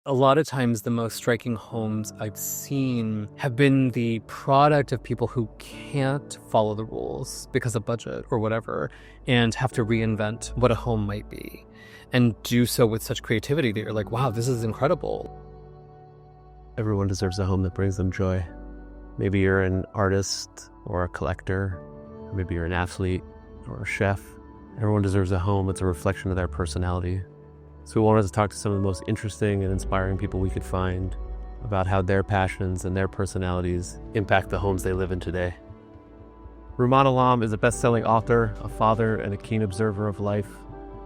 A lot of times the most striking homes I've seen have been the product of people who can't follow the rules because of budget or whatever and have to reinvent what a home might be and do so with such creativity that you're like, wow, this is incredible. Everyone deserves a home that brings them joy. Maybe you're an artist or a collector, or maybe you're an athlete or a chef. Everyone deserves a home that's a reflection of their personality. So we wanted to talk to some of the most interesting and inspiring people we could find about how their passions and their personalities impact the homes they live in today. Rumaan Alam is a best-selling author, a father, and a keen observer of life.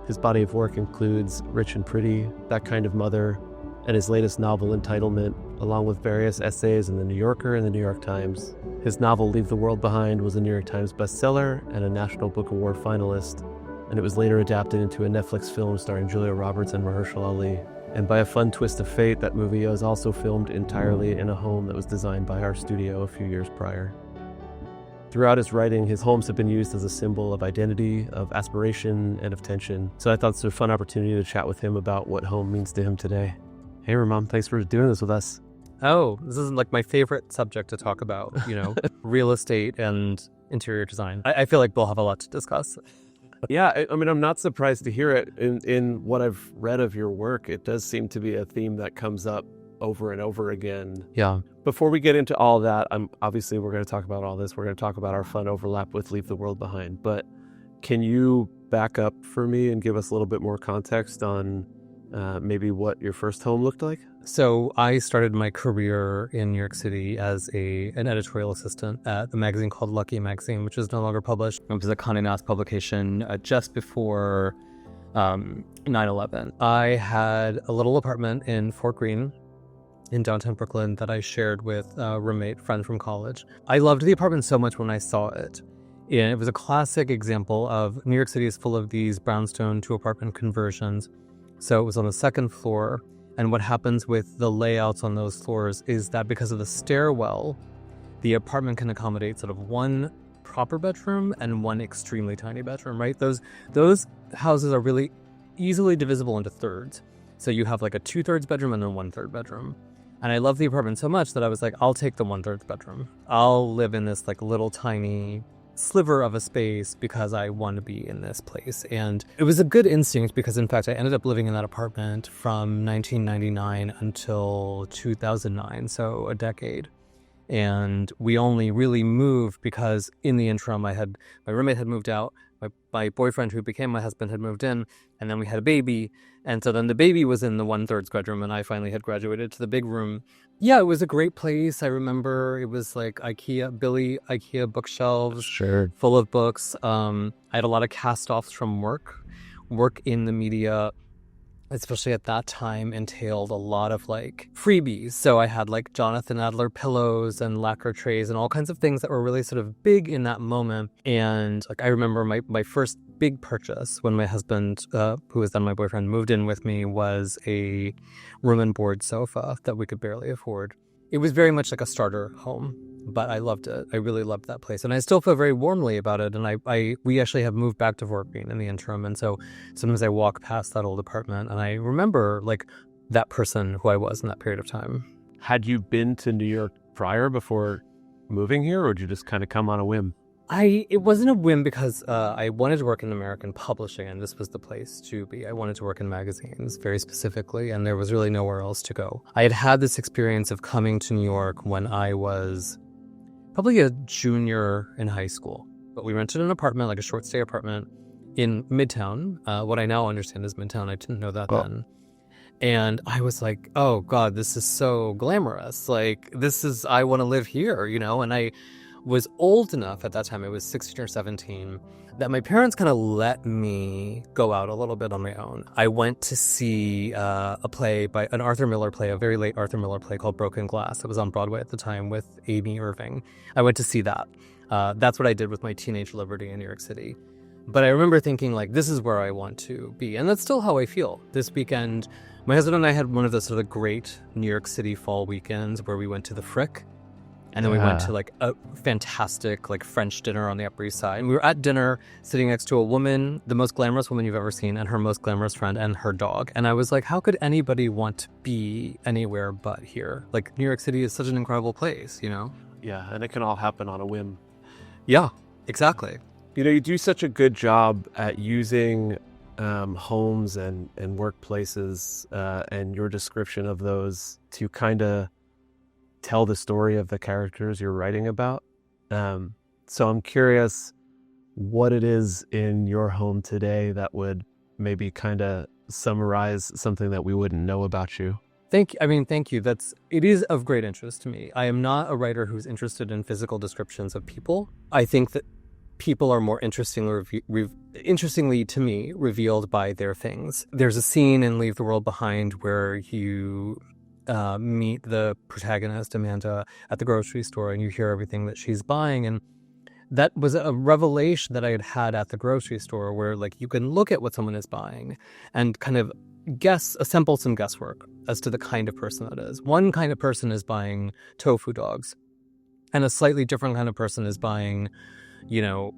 His body of work includes Rich and Pretty, That Kind of Mother, and his latest novel, Entitlement, along with various essays in The New Yorker and The New York Times. His novel, Leave the World Behind, was a New York Times bestseller and a National Book Award finalist, and it was later adapted into a Netflix film starring Julia Roberts and Mahershala Ali. And by a fun twist of fate, that movie was also filmed entirely in a home that was designed by our studio a few years prior. Throughout his writing, his homes have been used as a symbol of identity, of aspiration, and of tension. So I thought it's a fun opportunity to chat with him about what home means to him today. Hey, Rumaan, thanks for doing this with us. Oh, this is like my favorite subject to talk about, real estate and interior design. I feel like we'll have a lot to discuss. Yeah, I mean, I'm not surprised to hear it. In what I've read of your work, it does seem to be a theme that comes up over and over again. Yeah. Before we get into all that, obviously we're going to talk about all this. We're going to talk about our fun overlap with Leave the World Behind. But can you back up for me and give us a little bit more context on maybe what your first home looked like? So I started my career in New York City as an editorial assistant at a magazine called Lucky Magazine, which is no longer published. It was a Condé Nast publication just before 9/11. I had a little apartment in Fort Greene in downtown Brooklyn that I shared with a roommate friend from college. I loved the apartment so much when I saw it. And it was a classic example of New York City is full of these brownstone to apartment conversions. So it was on the second floor. And what happens with the layouts on those floors is that because of the stairwell, the apartment can accommodate sort of one proper bedroom and one extremely tiny bedroom, right? Those houses are really easily divisible into thirds. So you have like a 2/3 bedroom and then 1/3 bedroom. And I love the apartment so much that I was like, I'll take the 1/3 bedroom. I'll live in this like little tiny sliver of a space because I want to be in this place. And it was a good instinct because in fact I ended up living in that apartment from 1999 until 2009, so a decade. And we only really moved because in the interim my roommate had moved out, my boyfriend who became my husband had moved in, and then we had a baby. And so then the baby was in the 1/3 bedroom and I finally had graduated to the big room. Yeah, it was a great place. I remember it was like IKEA bookshelves, Sure. full of books. I had a lot of cast-offs from work in the media, especially at that time, entailed a lot of like freebies. So I had like Jonathan Adler pillows and lacquer trays and all kinds of things that were really sort of big in that moment. And like I remember my first big purchase when my husband, who was then my boyfriend, moved in with me was a room and board sofa that we could barely afford. It was very much like a starter home, but I loved it. I really loved that place. And I still feel very warmly about it. And we actually have moved back to Fort Greene in the interim. And so sometimes I walk past that old apartment and I remember like that person who I was in that period of time. Had you been to New York prior before moving here, or did you just kind of come on a whim? It wasn't a whim because I wanted to work in American publishing and this was the place to be. I wanted to work in magazines very specifically and there was really nowhere else to go. I had this experience of coming to New York when I was probably a junior in high school. But we rented an apartment, like a short stay apartment in Midtown. What I now understand is Midtown. I didn't know that then. And I was like, oh God, this is so glamorous. Like I want to live here, and I was old enough at that time, I was 16 or 17, that my parents kind of let me go out a little bit on my own. I went to see a play by an Arthur Miller play, a very late Arthur Miller play called Broken Glass. It was on Broadway at the time with Amy Irving. I went to see that. That's what I did with my teenage liberty in New York City. But I remember thinking, like, this is where I want to be. And that's still how I feel. This weekend, my husband and I had one of the sort of great New York City fall weekends where we went to the Frick, And then we went to like a fantastic like French dinner on the Upper East Side. And we were at dinner sitting next to a woman, the most glamorous woman you've ever seen, and her most glamorous friend and her dog. And I was like, how could anybody want to be anywhere but here? Like New York City is such an incredible place, you know? Yeah, and it can all happen on a whim. Yeah, exactly. You know, you do such a good job at using homes and workplaces and your description of those to kind of tell the story of the characters you're writing about. So I'm curious what it is in your home today that would maybe kind of summarize something that we wouldn't know about you. Thank you. It is of great interest to me. I am not a writer who's interested in physical descriptions of people. I think that people are more interestingly to me revealed by their things. There's a scene in Leave the World Behind where you meet the protagonist, Amanda, at the grocery store, and you hear everything that she's buying. And that was a revelation that I had had at the grocery store, where like you can look at what someone is buying and kind of assemble some guesswork as to the kind of person that is. One kind of person is buying tofu dogs, and a slightly different kind of person is buying, you know,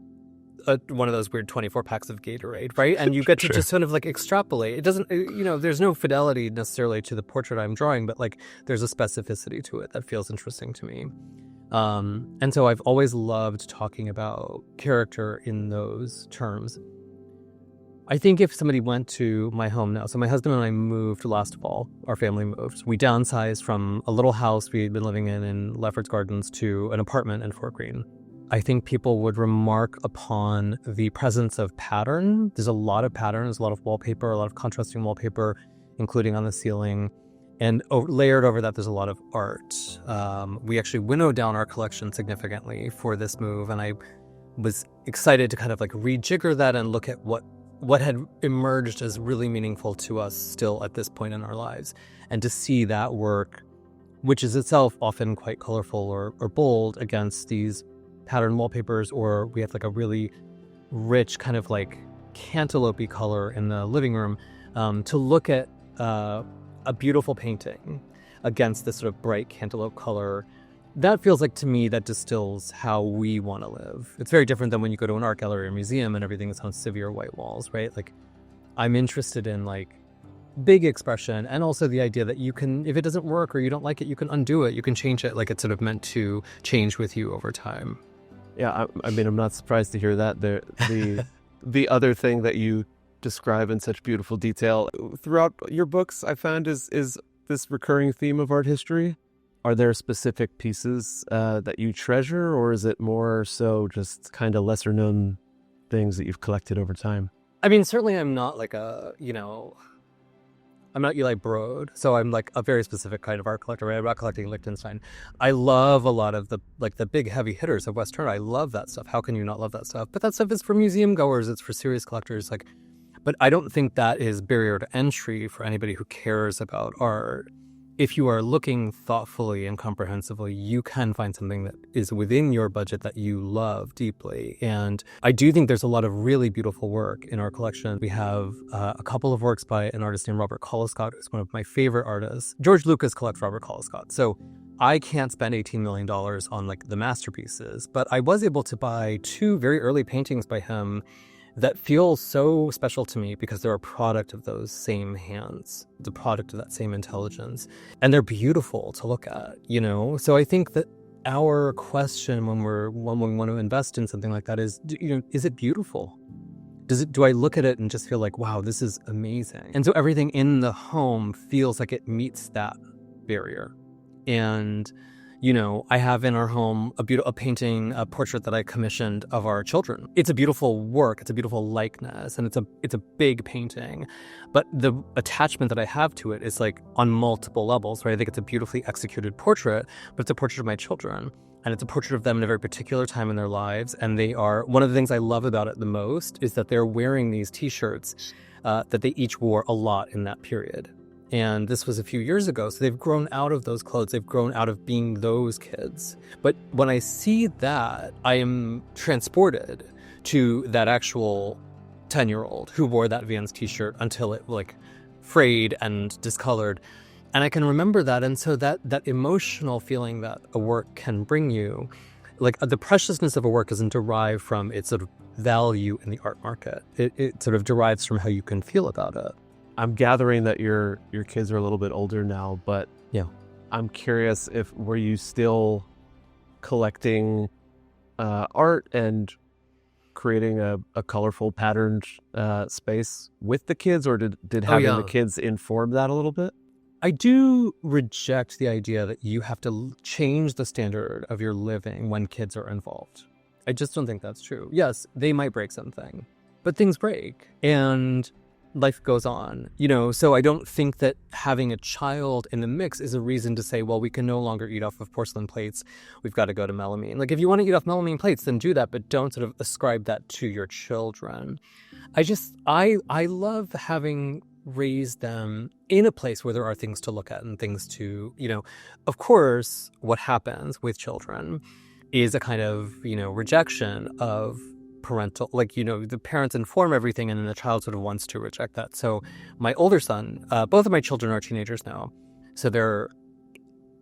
one of those weird 24 packs of Gatorade, right? And you get to just sort of like extrapolate. It doesn't, you know, there's no fidelity necessarily to the portrait I'm drawing, but like there's a specificity to it that feels interesting to me. And so I've always loved talking about character in those terms. I think if somebody went to my home now, so my husband and I moved last fall, our family moved. We downsized from a little house we had been living in Lefferts Gardens to an apartment in Fort Greene. I think people would remark upon the presence of pattern. There's a lot of pattern. There's a lot of wallpaper, a lot of contrasting wallpaper, including on the ceiling. And layered over that, there's a lot of art. We actually winnowed down our collection significantly for this move. And I was excited to kind of like rejigger that and look at what had emerged as really meaningful to us still at this point in our lives. And to see that work, which is itself often quite colorful or bold, against these pattern wallpapers, or we have like a really rich kind of like cantaloupe color in the living room, to look at a beautiful painting against this sort of bright cantaloupe color, that feels like to me that distills how we want to live. It's very different than when you go to an art gallery or museum and everything is on severe white walls, right? Like I'm interested in like big expression, and also the idea that you can, if it doesn't work or you don't like it, you can undo it, you can change it, like it's sort of meant to change with you over time. Yeah, I mean, I'm not surprised to hear that. The other thing that you describe in such beautiful detail throughout your books, I found, is this recurring theme of art history. Are there specific pieces that you treasure, or is it more so just kind of lesser known things that you've collected over time? I mean, certainly I'm not like I'm not Eli Broad, so I'm like a very specific kind of art collector, right? I'm not collecting Liechtenstein. I love a lot of the big heavy hitters of West Turner. I love that stuff. How can you not love that stuff? But that stuff is for museum goers. It's for serious collectors. But I don't think that is barrier to entry for anybody who cares about art. If you are looking thoughtfully and comprehensively, you can find something that is within your budget that you love deeply. And I do think there's a lot of really beautiful work in our collection. We have a couple of works by an artist named Robert Colescott, who's one of my favorite artists. George Lucas collects Robert Colescott. So I can't spend $18 million on like the masterpieces, but I was able to buy 2 very early paintings by him that feel so special to me because they're a product of those same hands, the product of that same intelligence. And they're beautiful to look at, you know? So I think that our question when we want to invest in something like that is, is it beautiful? Do I look at it and just feel like, wow, this is amazing? And so everything in the home feels like it meets that barrier. And I have in our home a painting, a portrait that I commissioned of our children. It's a beautiful work. It's a beautiful likeness, and it's a big painting. But the attachment that I have to it is like on multiple levels, right? I think it's a beautifully executed portrait, but it's a portrait of my children. And it's a portrait of them in a very particular time in their lives. And they are, one of the things I love about it the most is that they're wearing these T-shirts that they each wore a lot in that period. And this was a few years ago, so they've grown out of those clothes. They've grown out of being those kids. But when I see that, I am transported to that actual 10-year-old who wore that Vans T-shirt until it like frayed and discolored. And I can remember that. And so that emotional feeling that a work can bring you, like the preciousness of a work isn't derived from its sort of value in the art market. It sort of derives from how you can feel about it. I'm gathering that your kids are a little bit older now, but Yeah. I'm curious were you still collecting art and creating a colorful patterned space with the kids, or did having the kids inform that a little bit? I do reject the idea that you have to change the standard of your living when kids are involved. I just don't think that's true. Yes, they might break something, but things break and life goes on, so I don't think that having a child in the mix is a reason to say, well, we can no longer eat off of porcelain plates. We've got to go to melamine. Like, if you want to eat off melamine plates, then do that, but don't sort of ascribe that to your children. I love having raised them in a place where there are things to look at and things to, of course, what happens with children is a kind of, rejection of parental, the parents inform everything and then the child sort of wants to reject that. So my older son, both of my children are teenagers now, so they're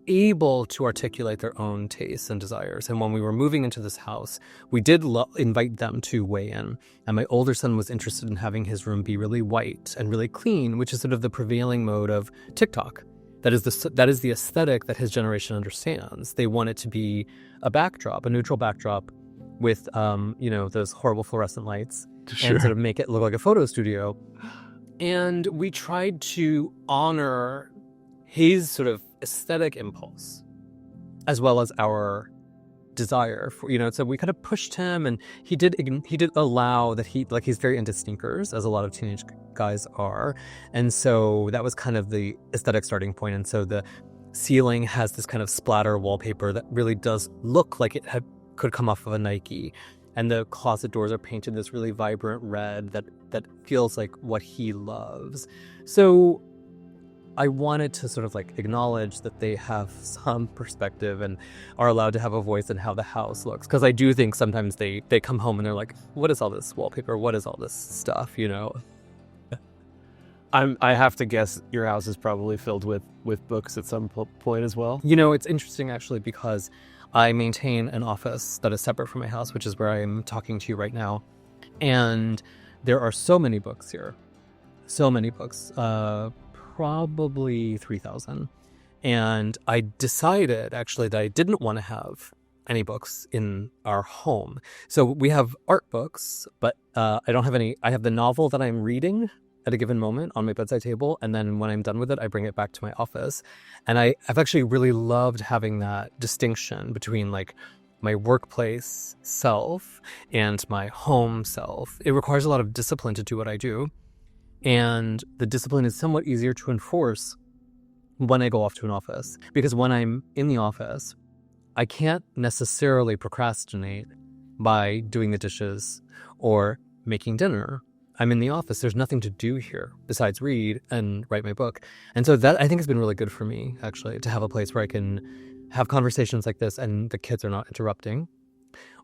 able to articulate their own tastes and desires. And when we were moving into this house, we did invite them to weigh in. And my older son was interested in having his room be really white and really clean, which is sort of the prevailing mode of TikTok. That is the aesthetic that his generation understands. They want it to be a backdrop, a neutral backdrop with, those horrible fluorescent lights, and sort of make it look like a photo studio. And we tried to honor his sort of aesthetic impulse as well as our desire for, so we kind of pushed him, and he did allow that he's very into sneakers, as a lot of teenage guys are. And so that was kind of the aesthetic starting point. And so the ceiling has this kind of splatter wallpaper that really does look like it could come off of a Nike. And the closet doors are painted this really vibrant red that feels like what he loves. So I wanted to sort of acknowledge that they have some perspective and are allowed to have a voice in how the house looks. Because I do think sometimes they come home and they're like, what is all this wallpaper? What is all this stuff, I have to guess your house is probably filled with books at some point as well. It's interesting actually, because I maintain an office that is separate from my house, which is where I'm talking to you right now. And there are so many books here. So many books. Probably 3,000. And I decided actually that I didn't want to have any books in our home. So we have art books, but I don't have any. I have the novel that I'm reading at a given moment on my bedside table. And then when I'm done with it, I bring it back to my office. And I've actually really loved having that distinction between my workplace self and my home self. It requires a lot of discipline to do what I do. And the discipline is somewhat easier to enforce when I go off to an office. Because when I'm in the office, I can't necessarily procrastinate by doing the dishes or making dinner. I'm in the office. There's nothing to do here besides read and write my book. And so that, I think, has been really good for me, actually, to have a place where I can have conversations like this and the kids are not interrupting,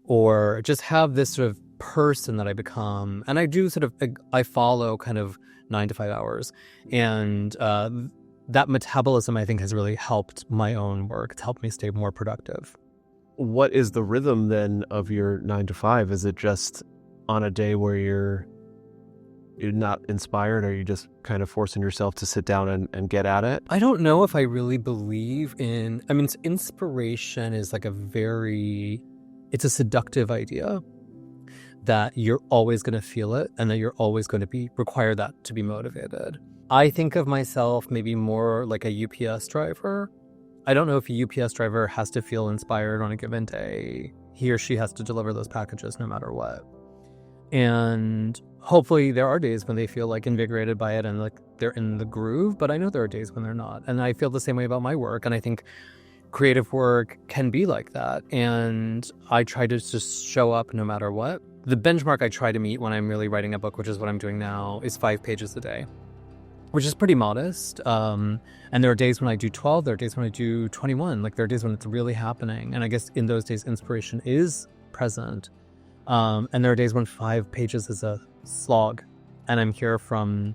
or just have this sort of person that I become. And I do I follow kind of 9 to 5 hours. And that metabolism, I think, has really helped my own work. It's helped me stay more productive. What is the rhythm then of your 9 to 5? Is it just on a day where you're not inspired? Or are you just kind of forcing yourself to sit down and get at it? I don't know if I really believe in, inspiration is it's a seductive idea that you're always going to feel it and that you're always going to require that to be motivated. I think of myself maybe more like a UPS driver. I don't know if a UPS driver has to feel inspired on a given day. He or she has to deliver those packages no matter what. And hopefully there are days when they feel invigorated by it and they're in the groove, but I know there are days when they're not. And I feel the same way about my work. And I think creative work can be like that. And I try to just show up no matter what. The benchmark I try to meet when I'm really writing a book, which is what I'm doing now, is 5 pages a day, which is pretty modest. And there are days when I do 12, there are days when I do 21. There are days when it's really happening. And I guess in those days, inspiration is present. And there are days when 5 pages is a slog. And I'm here from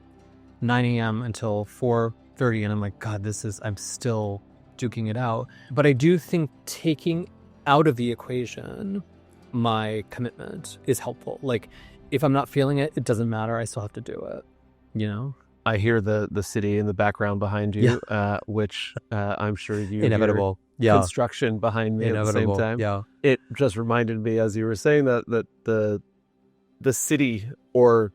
9 a.m. until 4:30 30 and I'm like, God, I'm still duking it out. But I do think taking out of the equation my commitment is helpful. Like, if I'm not feeling it, it doesn't matter. I still have to do it, you know? I hear the city in the background behind you, which I'm sure you Inevitable. hear construction behind me Inevitable. at the same time. Yeah. It just reminded me, as you were saying, that the city, or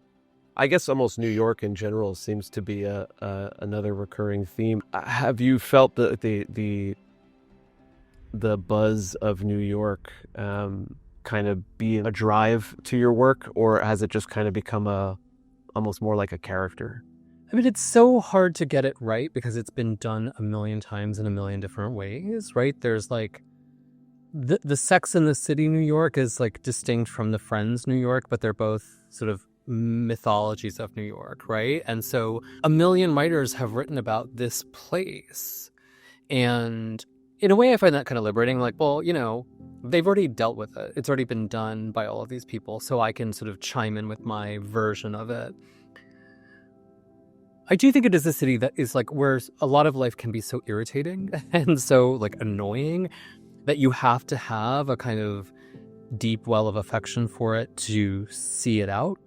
I guess almost New York in general, seems to be another recurring theme. Have you felt the buzz of New York kind of be a drive to your work, or has it just kind of become almost more like a character? I mean, it's so hard to get it right because it's been done a million times in a million different ways, right? There's like the Sex and the City New York is like distinct from the Friends New York, but they're both sort of mythologies of New York, right? And so a million writers have written about this place. And in a way, I find that kind of liberating. Like, well, you know, they've already dealt with it. It's already been done by all of these people. So I can sort of chime in with my version of it. I do think it is a city that is like where a lot of life can be so irritating and so like annoying that you have to have a kind of deep well of affection for it to see it out,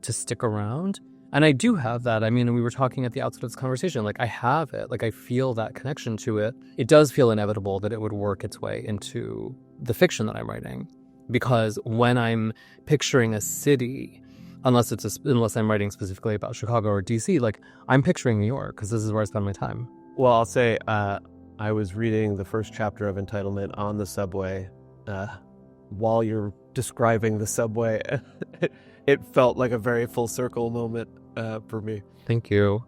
to stick around. And I do have that. I mean, we were talking at the outset of this conversation, like I have it, like I feel that connection to it. It does feel inevitable that it would work its way into the fiction that I'm writing, because when I'm picturing a city, unless I'm writing specifically about Chicago or DC, like I'm picturing New York because this is where I spend my time. Well, I'll say I was reading the first chapter of Entitlement on the subway. While you're describing the subway, it felt like a very full circle moment for me. Thank you.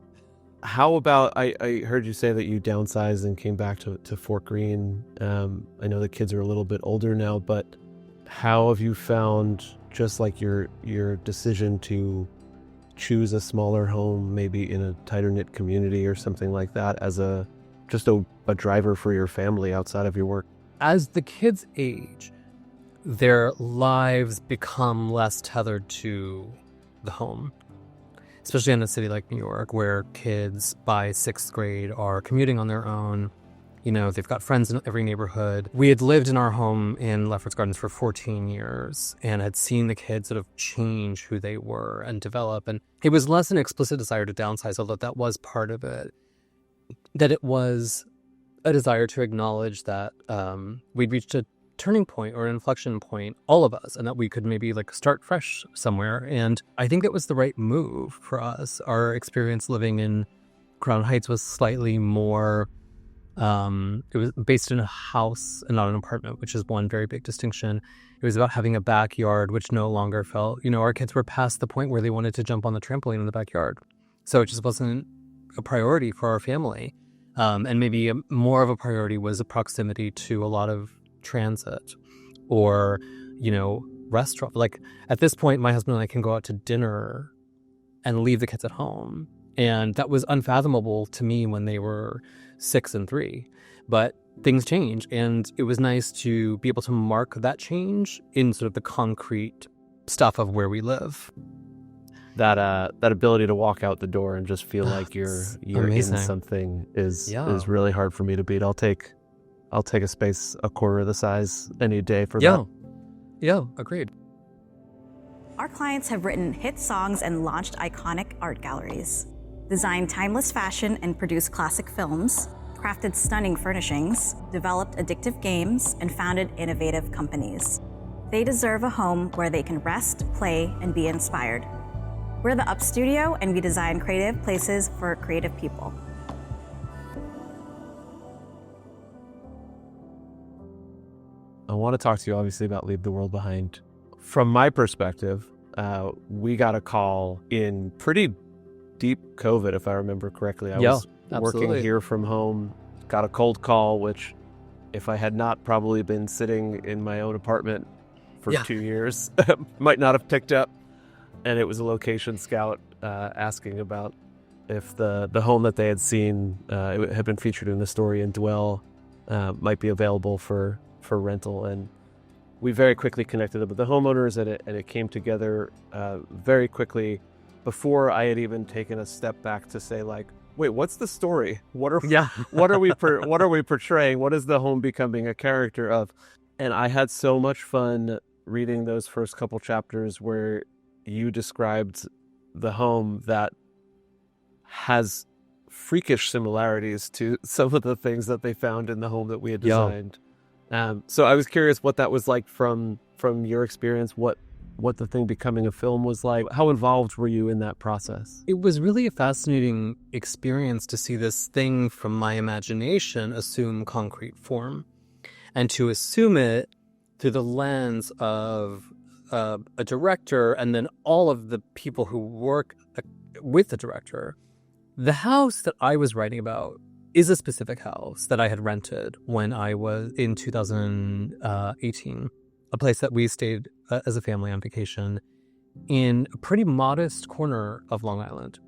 How about, I heard you say that you downsized and came back to Fort Greene. I know the kids are a little bit older now, but how have you found just like your decision to choose a smaller home, maybe in a tighter knit community or something like that, as a driver for your family outside of your work? As the kids age, their lives become less tethered to the home, especially in a city like New York, where kids by 6th grade are commuting on their own. You know, they've got friends in every neighborhood. We had lived in our home in Lefferts Gardens for 14 years and had seen the kids sort of change who they were and develop. And it was less an explicit desire to downsize, although that was part of it, that it was a desire to acknowledge that we'd reached a turning point or an inflection point, all of us, and that we could maybe like start fresh somewhere. And I think it was the right move for us. Our experience living in Crown Heights was slightly more... it was based in a house and not an apartment, which is one very big distinction. It was about having a backyard, which no longer felt, you know, our kids were past the point where they wanted to jump on the trampoline in the backyard. So it just wasn't a priority for our family. And maybe more of a priority was a proximity to a lot of transit or, you know, restaurant. Like at this point, my husband and I can go out to dinner and leave the kids at home. And that was unfathomable to me when they were 6 and 3, but things change, and it was nice to be able to mark that change in sort of the concrete stuff of where we live. That ability to walk out the door and just feel like you're amazing. In something is really hard for me to beat. I'll take a space a quarter of the size any day for that. Yeah, agreed. Our clients have written hit songs and launched iconic art galleries, designed timeless fashion and produced classic films, crafted stunning furnishings, developed addictive games, and founded innovative companies. They deserve a home where they can rest, play, and be inspired. We're the Up Studio, and we design creative places for creative people. I want to talk to you obviously about Leave the World Behind. From my perspective, we got a call in pretty deep COVID, if I remember correctly. I was working here from home, got a cold call, which if I had not probably been sitting in my own apartment for 2 years, might not have picked up. And it was a location scout asking about if the home that they had seen, it had been featured in the story in Dwell, might be available for rental. And we very quickly connected with the homeowners, and it came together very quickly before I had even taken a step back to say, like, wait, what's the story? What are Yeah. what are we portraying? What is the home becoming a character of? And I had so much fun reading those first couple chapters where you described the home that has freakish similarities to some of the things that they found in the home that we had designed. So I was curious what that was like from your experience, what the thing becoming a film was like. How involved were you in that process? It was really a fascinating experience to see this thing from my imagination assume concrete form, and to assume it through the lens of a director and then all of the people who work with the director. The house that I was writing about is a specific house that I had rented when I was in 2018, a place that we stayed as a family on vacation in a pretty modest corner of Long Island.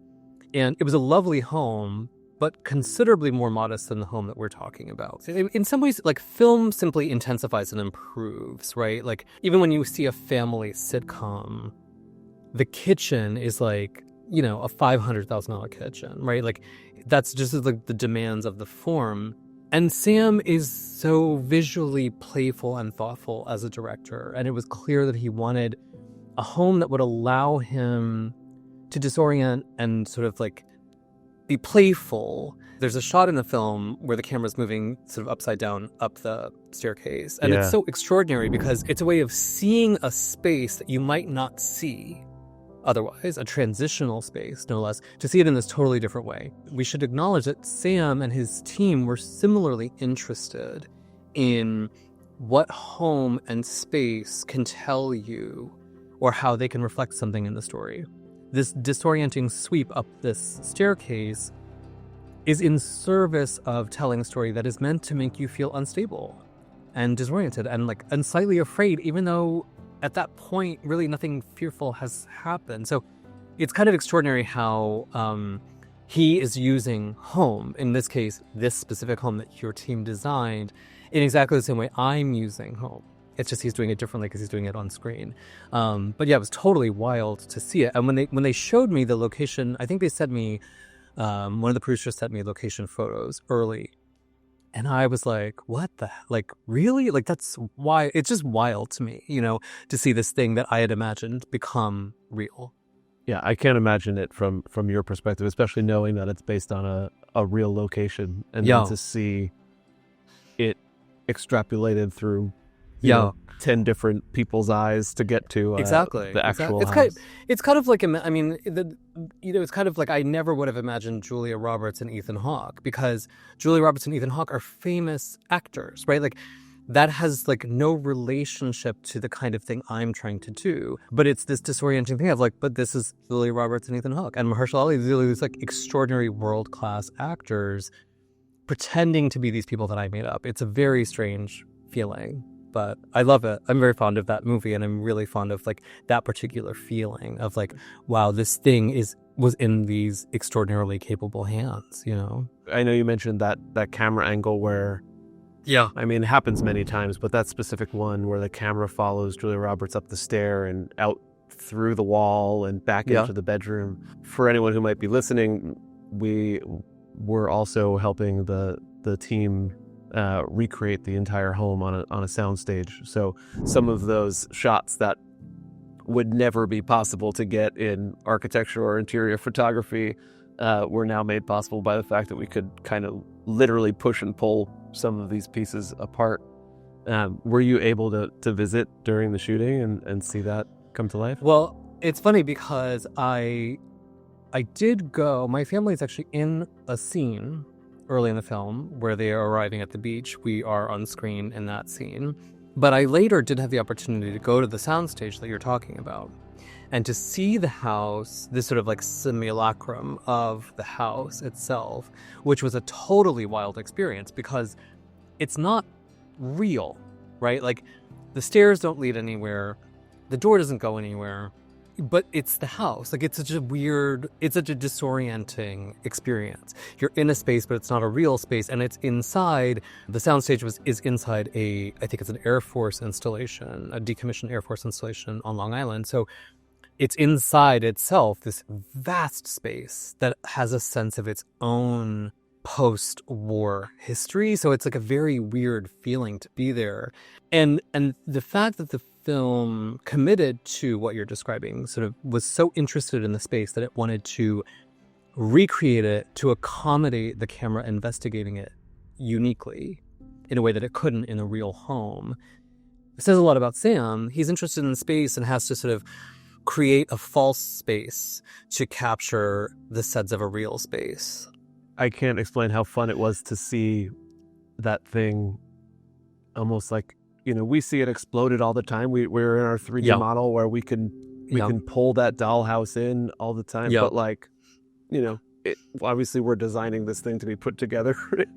And it was a lovely home, but considerably more modest than the home that we're talking about. In some ways, like, film simply intensifies and improves, right? Like, even when you see a family sitcom, the kitchen is like, you know, a $500,000 kitchen, right? Like, that's just like the demands of the form. And Sam is so visually playful and thoughtful as a director. And it was clear that he wanted a home that would allow him to disorient and sort of like be playful. There's a shot in the film where the camera's moving sort of upside down up the staircase. And it's so extraordinary because it's a way of seeing a space that you might not see otherwise, a transitional space, no less, to see it in this totally different way. We should acknowledge that Sam and his team were similarly interested in what home and space can tell you or how they can reflect something in the story. This disorienting sweep up this staircase is in service of telling a story that is meant to make you feel unstable and disoriented and slightly afraid, even though at that point, really nothing fearful has happened. So it's kind of extraordinary how he is using home, in this case, this specific home that your team designed, in exactly the same way I'm using home. It's just he's doing it differently because he's doing it on screen. But yeah, it was totally wild to see it. And when they showed me the location, I think they sent me, one of the producers sent me location photos early. And I was like, what the, like, really? Like, that's why it's just wild to me, you know, to see this thing that I had imagined become real. Yeah, I can't imagine it from your perspective, especially knowing that it's based on a real location, and then to see it extrapolated through, you know, 10 different people's eyes to get to the actual house. It's kind of like, I mean, it's kind of like I never would have imagined Julia Roberts and Ethan Hawke, because Julia Roberts and Ethan Hawke are famous actors, right? Like, that has like no relationship to the kind of thing I'm trying to do. But it's this disorienting thing of like, but this is Julia Roberts and Ethan Hawke. And Mahershala Ali, these like extraordinary world-class actors pretending to be these people that I made up. It's a very strange feeling. But I love it. I'm very fond of that movie, and I'm really fond of like that particular feeling of like, wow, this thing was in these extraordinarily capable hands, you know? I know you mentioned that camera angle where, I mean, it happens many times, but that specific one where the camera follows Julia Roberts up the stair and out through the wall and back into the bedroom. For anyone who might be listening, we were also helping the team recreate the entire home on a soundstage. So some of those shots that would never be possible to get in architecture or interior photography were now made possible by the fact that we could kind of literally push and pull some of these pieces apart. Were you able to visit during the shooting and see that come to life? Well, it's funny because I did go. My family is actually in a scene early in the film where they are arriving at the beach. We are on screen in that scene. But I later did have the opportunity to go to the soundstage that you're talking about and to see the house, this sort of like simulacrum of the house itself, which was a totally wild experience because it's not real, right? Like, the stairs don't lead anywhere, the door doesn't go anywhere, but it's the house. Like, it's such a disorienting experience. You're in a space, but it's not a real space, and it's inside. The soundstage is inside I think it's an Air Force installation, a decommissioned Air Force installation on Long Island. So it's inside itself this vast space that has a sense of its own post-war history. So it's like a very weird feeling to be there. And the fact that the film committed to what you're describing, sort of was so interested in the space that it wanted to recreate it to accommodate the camera investigating it uniquely in a way that it couldn't in a real home. It says a lot about Sam. He's interested in space and has to sort of create a false space to capture the sets of a real space. I can't explain how fun it was to see that thing almost like, we see it exploded all the time. We're in our 3D model where we can pull that dollhouse in all the time. But like, obviously we're designing this thing to be put together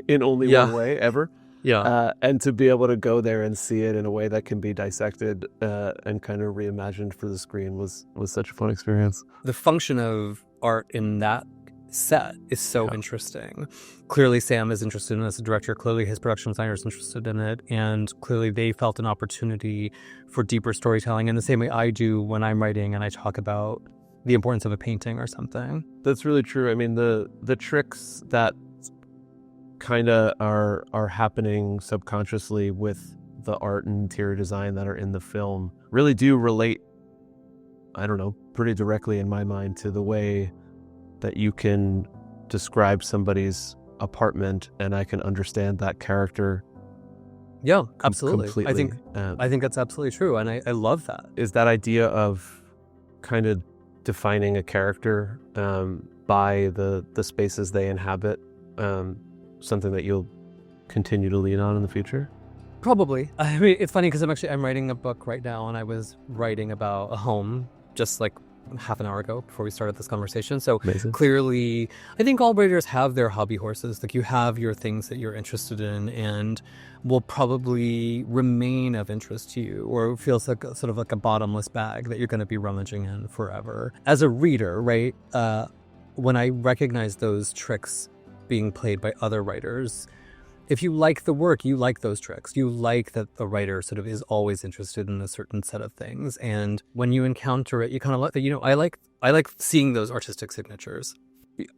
in only one way ever. And to be able to go there and see it in a way that can be dissected and kind of reimagined for the screen was such a fun experience. The function of art in that set is so interesting. Clearly Sam is interested in it as a director. Clearly his production designer is interested in it. And clearly they felt an opportunity for deeper storytelling in the same way I do when I'm writing and I talk about the importance of a painting or something. That's really true. I mean, the tricks that kind of are happening subconsciously with the art and interior design that are in the film really do relate, I don't know, pretty directly in my mind to the way that you can describe somebody's apartment and I can understand that character. Yeah, absolutely. Completely. I think that's absolutely true. And I love that. Is that idea of kind of defining a character by the spaces they inhabit something that you'll continue to lean on in the future? Probably. I mean, it's funny because I'm writing a book right now, and I was writing about a home just like half an hour ago before we started this conversation. So Amazing. Clearly, I think all writers have their hobby horses. Like you have your things that you're interested in and will probably remain of interest to you, or it feels like sort of like a bottomless bag that you're going to be rummaging in forever. As a reader, right, when I recognize those tricks being played by other writers, if you like the work, you like those tricks. You like that the writer sort of is always interested in a certain set of things. And when you encounter it, you kind of like that, I like seeing those artistic signatures.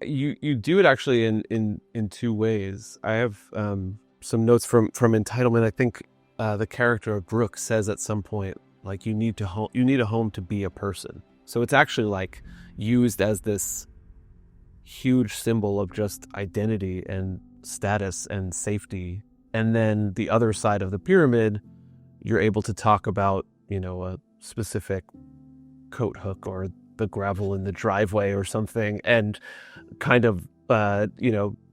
You do it actually in two ways. I have some notes from Entitlement. I think the character of Brooke says at some point, like, you need a home to be a person. So it's actually like used as this huge symbol of just identity and status and safety. And then the other side of the pyramid, you're able to talk about, a specific coat hook or the gravel in the driveway or something, and kind of,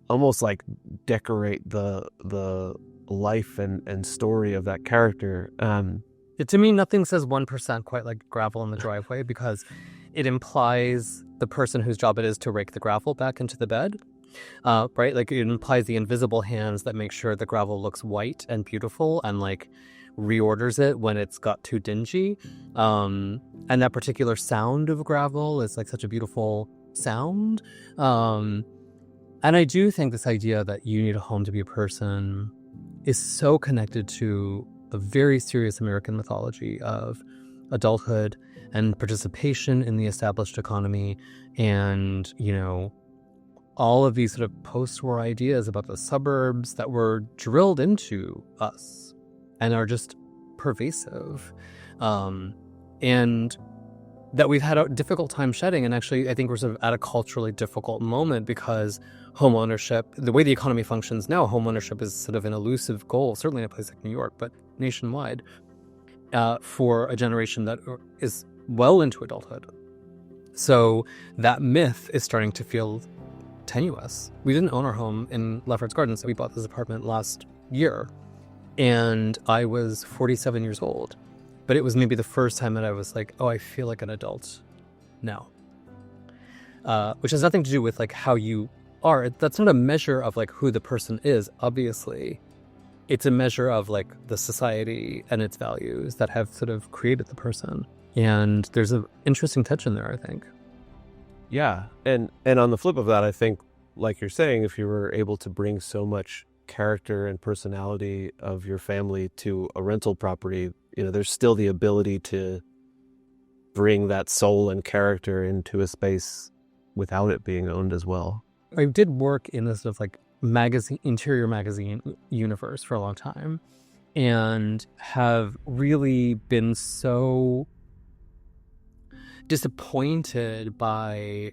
almost like decorate the life and story of that character. To me, nothing says 1% quite like gravel in the driveway, because it implies the person whose job it is to rake the gravel back into the bed. Right? Like it implies the invisible hands that make sure the gravel looks white and beautiful and like reorders it when it's got too dingy. And that particular sound of gravel is like such a beautiful sound. And I do think this idea that you need a home to be a person is so connected to a very serious American mythology of adulthood and participation in the established economy and, all of these sort of post-war ideas about the suburbs that were drilled into us and are just pervasive. And that we've had a difficult time shedding. And actually, I think we're sort of at a culturally difficult moment because home ownership, the way the economy functions now, home ownership is sort of an elusive goal, certainly in a place like New York, but nationwide, for a generation that is well into adulthood. So that myth is starting to feel tenuous. We didn't own our home in Lefferts Gardens. We bought this apartment last year, and I was 47 years old. But it was maybe the first time that I was like, oh, I feel like an adult now. Which has nothing to do with like how you are. That's not a measure of like who the person is, obviously. It's a measure of like the society and its values that have sort of created the person. And there's an interesting tension there, I think. Yeah. And on the flip of that, I think, like you're saying, if you were able to bring so much character and personality of your family to a rental property, there's still the ability to bring that soul and character into a space without it being owned as well. I did work in this sort of like interior magazine universe for a long time, and have really been so disappointed by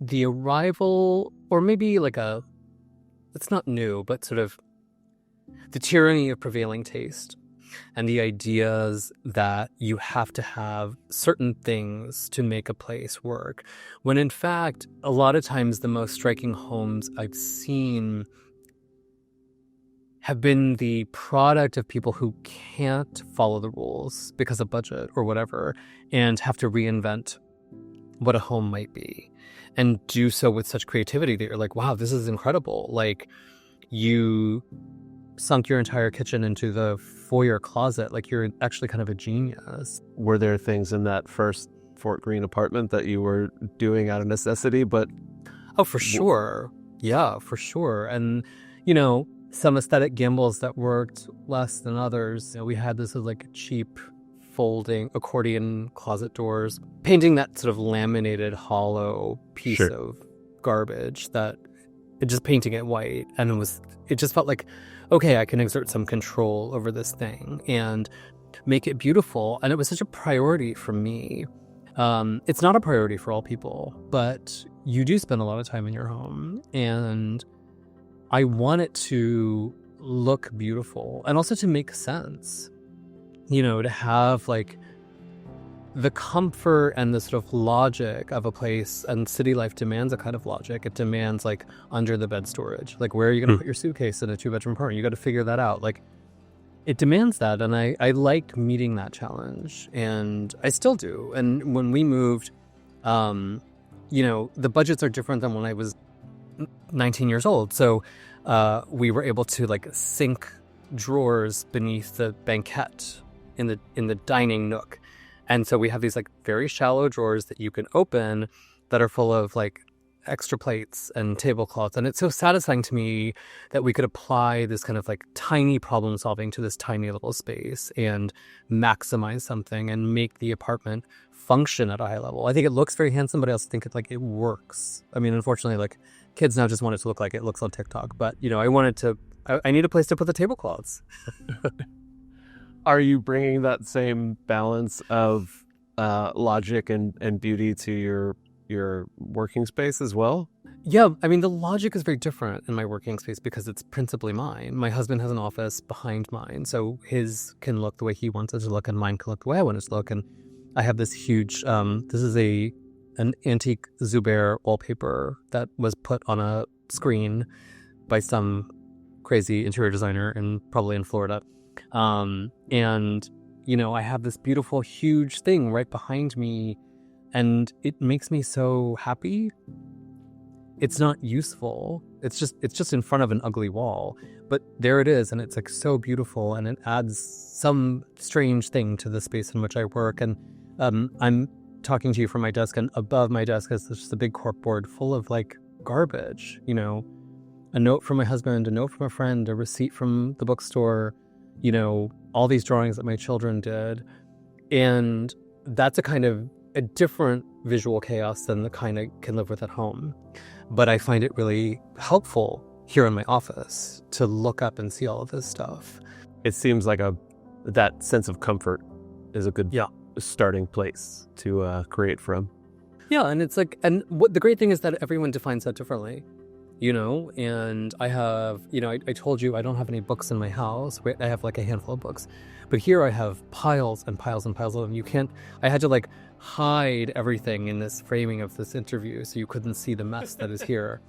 the arrival, or maybe like it's not new, but sort of the tyranny of prevailing taste and the ideas that you have to have certain things to make a place work. When in fact, a lot of times the most striking homes I've seen have been the product of people who can't follow the rules because of budget or whatever, and have to reinvent what a home might be, and do so with such creativity that you're like, wow, this is incredible. Like, you sunk your entire kitchen into the foyer closet. Like, you're actually kind of a genius. Were there things in that first Fort Greene apartment that you were doing out of necessity? But oh, for sure. Yeah, for sure. And, some aesthetic gambles that worked less than others. We had this as like cheap folding accordion closet doors, painting that sort of laminated hollow piece of garbage, that just painting it white. And it just felt like, okay, I can exert some control over this thing and make it beautiful. And it was such a priority for me. It's not a priority for all people, but you do spend a lot of time in your home, and I want it to look beautiful and also to make sense, to have like the comfort and the sort of logic of a place. And city life demands a kind of logic. It demands like under the bed storage. Like, where are you going to put your suitcase in a 2-bedroom apartment? You got to figure that out. Like, it demands that. And I like meeting that challenge, and I still do. And when we moved, the budgets are different than when I was 19 years old. So we were able to like sink drawers beneath the banquette in the dining nook. And so we have these like very shallow drawers that you can open that are full of like extra plates and tablecloths. And it's so satisfying to me that we could apply this kind of like tiny problem solving to this tiny little space and maximize something and make the apartment function at a high level. I think it looks very handsome, but I also think it works. I mean, unfortunately, like, kids now just want it to look like it looks on TikTok. But, I need a place to put the tablecloths. Are you bringing that same balance of logic and beauty to your working space as well? Yeah, I mean, the logic is very different in my working space because it's principally mine. My husband has an office behind mine, so his can look the way he wants it to look, and mine can look the way I want it to look. And I have this huge, this is an antique Zubair wallpaper that was put on a screen by some crazy interior designer probably in Florida. I have this beautiful, huge thing right behind me, and it makes me so happy. It's not useful. It's just in front of an ugly wall, but there it is, and it's like so beautiful, and it adds some strange thing to the space in which I work. And I'm talking to you from my desk, and above my desk is just a big corkboard full of like garbage. A note from my husband, a note from a friend, a receipt from the bookstore. All these drawings that my children did, and that's a different visual chaos than the kind I can live with at home. But I find it really helpful here in my office to look up and see all of this stuff. It seems like that sense of comfort is a good starting place to create from. Yeah, and it's like, and what the great thing is that everyone defines that differently, and I have, I told you I don't have any books in my house. I have like a handful of books, but here I have piles and piles and piles of them. I had to like hide everything in this framing of this interview so you couldn't see the mess that is here.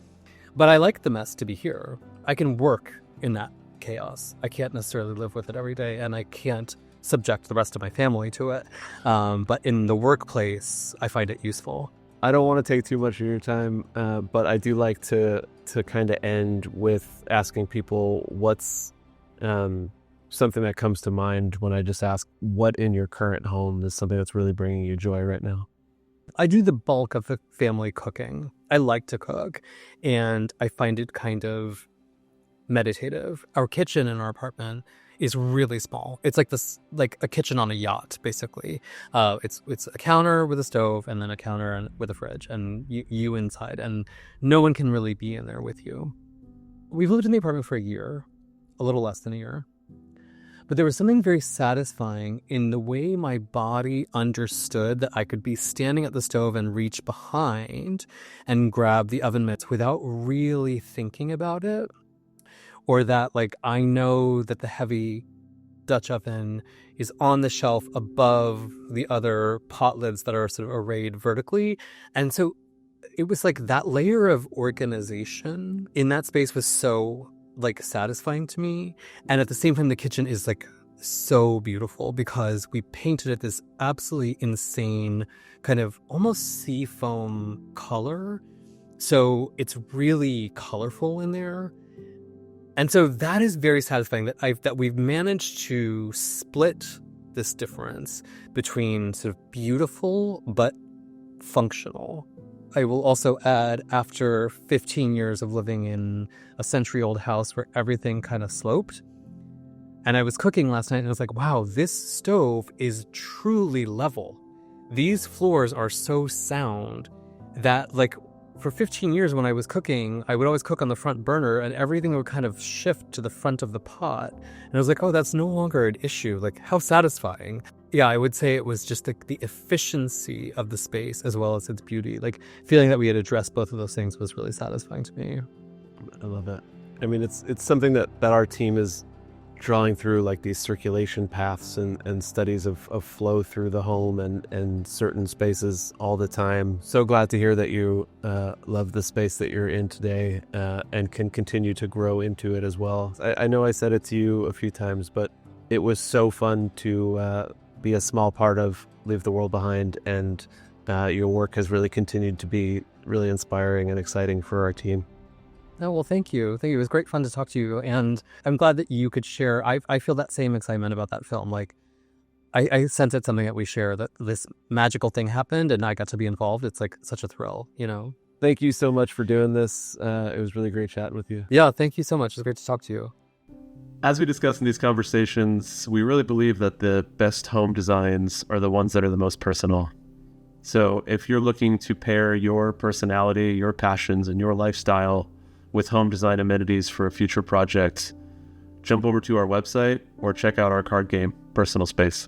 But I like the mess to be here. I can work in that chaos. I can't necessarily live with it every day, and I can't subject the rest of my family to it. But in the workplace, I find it useful. I don't want to take too much of your time, but I do like to kind of end with asking people what's something that comes to mind when I just ask what in your current home is something that's really bringing you joy right now. I do the bulk of the family cooking. I like to cook, and I find it kind of meditative. Our kitchen in our apartment is really small. It's like like a kitchen on a yacht, basically. It's a counter with a stove, and then a counter with a fridge, and you inside, and no one can really be in there with you. We've lived in the apartment for a year, a little less than a year. But there was something very satisfying in the way my body understood that I could be standing at the stove and reach behind and grab the oven mitts without really thinking about it. Or that, like, I know that the heavy Dutch oven is on the shelf above the other pot lids that are sort of arrayed vertically. And so it was like that layer of organization in that space was so, like, satisfying to me. And at the same time, the kitchen is, like, so beautiful because we painted it this absolutely insane kind of almost seafoam color. So it's really colorful in there. And so that is very satisfying that we've managed to split this difference between sort of beautiful but functional. I will also add, after 15 years of living in a century-old house where everything kind of sloped, and I was cooking last night and I was like, wow, this stove is truly level. These floors are so sound that, like, for 15 years when I was cooking, I would always cook on the front burner and everything would kind of shift to the front of the pot. And I was like, oh, that's no longer an issue. Like, how satisfying. Yeah, I would say it was just the efficiency of the space as well as its beauty. Like, feeling that we had addressed both of those things was really satisfying to me. I love it. I mean, it's something that our team is drawing through, like these circulation paths and studies of flow through the home and certain spaces all the time. So glad to hear that you love the space that you're in today and can continue to grow into it as well. I know I said it to you a few times, but it was so fun to be a small part of Leave the World Behind, and your work has really continued to be really inspiring and exciting for our team. Oh, well, thank you. Thank you. It was great fun to talk to you. And I'm glad that you could share. I feel that same excitement about that film. Like, I sense it's something that we share, that this magical thing happened and I got to be involved. It's like such a thrill, you know? Thank you so much for doing this. It was really great chatting with you. Yeah, thank you so much. It's great to talk to you. As we discuss in these conversations, we really believe that the best home designs are the ones that are the most personal. So if you're looking to pair your personality, your passions, and your lifestyle with home design amenities for a future project, jump over to our website or check out our card game, Personal Space.